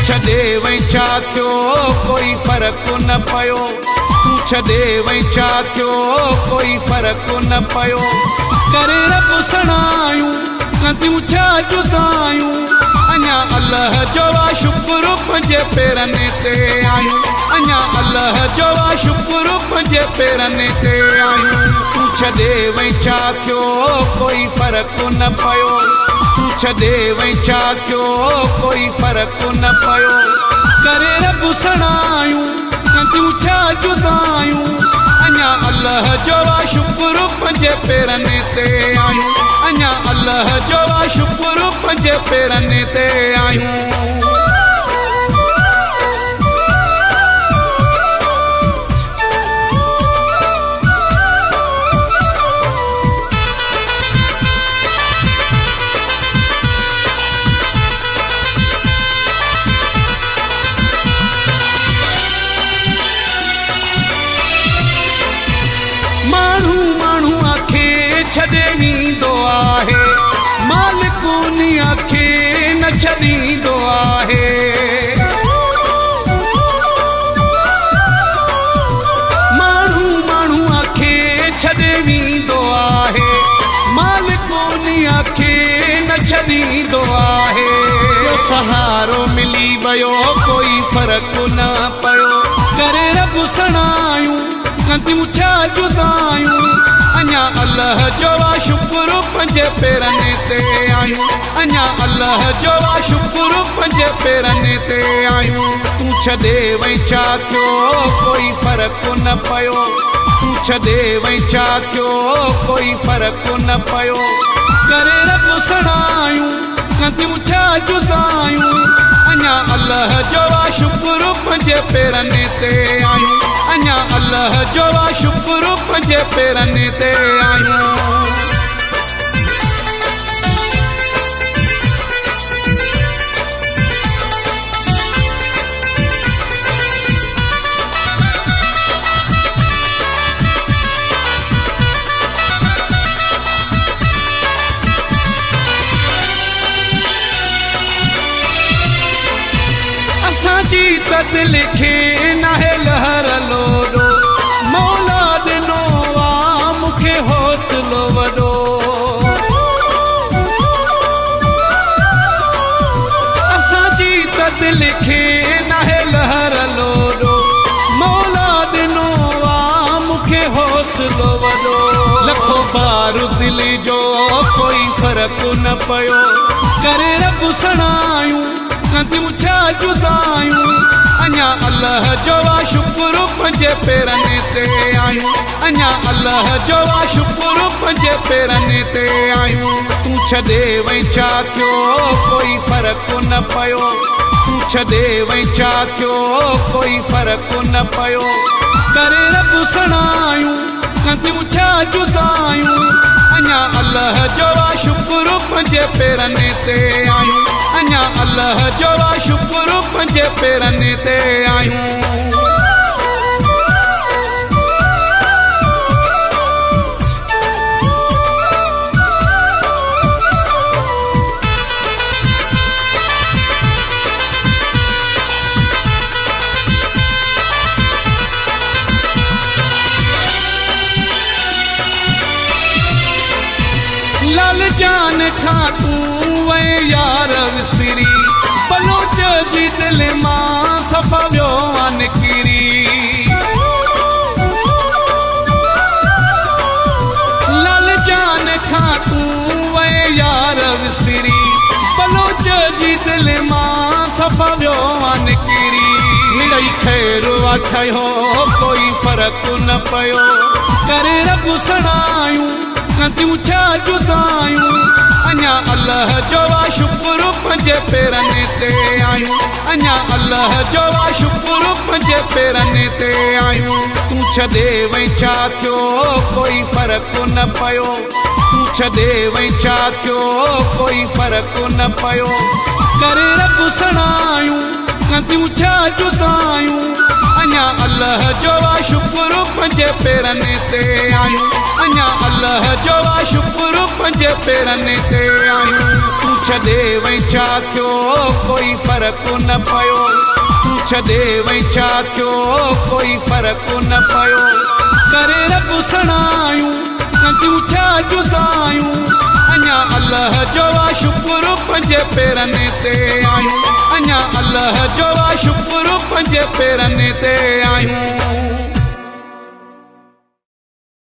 छॾे वई छा थियो कोई फ़र्क़ु न पियो, तूं छॾे वई छा थियो कोई फ़र्क़ु न पियो। करे रब सणायूं कंदियूं छा जुदायूं, अञा अल्लाह जो आहे शुक्र पंहिंजे पेरनि ते आहियूं, अञा अल्लाह जो आहे शुक्र पंहिंजे पेरनि ते आहियूं। तूं छॾे वई छा थियो कोई फ़र्क़ु न पियो, तूं छॾे वई छा थियो कोई फ़र्क़ु न पियो। करे रब सणायूं कंदियूं छा जुदायूं, अञा अल्लाह जो आहे शुक्र पंहिंजे पेरनि ते आहियूं, अञा अल्लाह जो आहे शुक्र पंहिंजे पेरनि ते आहियूं। माण्हू माण्हूअ खे छॾे वेंदो आहे, मालिक उन्हीअ खे न छॾींदो आहे। माण्हू माण्हूअ खे छॾे वेंदो आहे, मालिक उन्हीअ खे न छॾींदो आहे। जो सहारो मिली वियो कोई फ़र्क़ु न पियो, करे रब सणायूं कंदियूं छा जुदायूं, अञा अल्लाह जो आहे शुक्र पंहिंजे पेरनि ते आहियूं, अञा अल्लाह जो आहे शुक्र पंहिंजे पेरनि ते आहियूं। तूं छॾे वई छा थियो कोई फ़र्क़ु न पियो, तूं छॾे वई छा थियो कोई फ़र्क़ु न पियो। करे रब सणायूं कंदियूं छा जुदायूं, अञा अल्लाह जो आहे शुक्र पंहिंजे पेरनि ते आहियूं, अञा अल्लाह जो आहे शुक्र पंहिंजे पेरनि ते आहियूं। असांजी तदिल खे नाहे लहर लोॾो, मौला ॾिनो आ मूंखे हौसलो वॾो। असांजी तदिल खे नाहे लहर लोॾो, मौला ॾिनो आ मूंखे हौसलो वॾो। लखो बार दिल जो कोई फ़र्क़ु न पियो, करे रब सणायूं कंदियूं छा जुदायूं, अञा अल्लाह जो आहे शुक्र पंहिंजे पेरनि ते आहियूं, अञा अल्लाह जो आहे शुक्र पंहिंजे पेरनि ते आहियूं। तूं छॾे वई छा थियो कोई फ़र्क़ु न पियो, तूं छॾे वई छा थियो कोई फ़र्क़ु न पियो। करे रब सणायूं कंदियूं छा जुदायूं, अञा अल्लाह जो आहे शुक्र पंहिंजे पेरनि ते आहियूं, अञा अल्लाह जो आहे शुक्र पंहिंजे पेरनि ते आहियूं। लाल जान खां तूं वे यार विसरी, बलोच जी दिल मां सफ़ा वियो आ निकिरी। लाल जान खां तूं वे यार विसरी, बलोच जी दिल मां सफ़ा वियो आ निकिरी। हिड़ई ख़ैर ठहियो कोई फ़र्क़ु न पियो, करे रब सणायूं कंदियूं छा जुदायूं, अञा अल्लाह जो आहे शुक्र पंहिंजे पेरनि ते आहियूं, अञा अल्लाह जो आहे शुक्र पंहिंजे पेरनि ते आहियूं। तूं छॾे वई छा थियो कोई फ़र्क़ु न पियो, तूं छॾे वई छा थियो कोई फ़र्क़ु न पियो। करे रब सणायूं कंदियूं छा जुदायूं, अञा अल्लाह जो आहे शुक्र पंहिंजे पंजे पेरनि ते आहियूं अञा अल्लाह जो आहे शुक्र पंजे पेरनि ते आहियूं तूं छॾे वई छा थियो कोई फ़र्क़ु न पियो तूं छॾे वई छा थियो कोई फ़र्क़ु न पियो करे रब सणायूं कंदियूं छा जुदायूं अञा अल्लाह जो आहे शुक्र पंजे पेरनि ते आहियूं अञा अल्लाह जो आहे शुक्र पंजे पेरनि ते आहियूं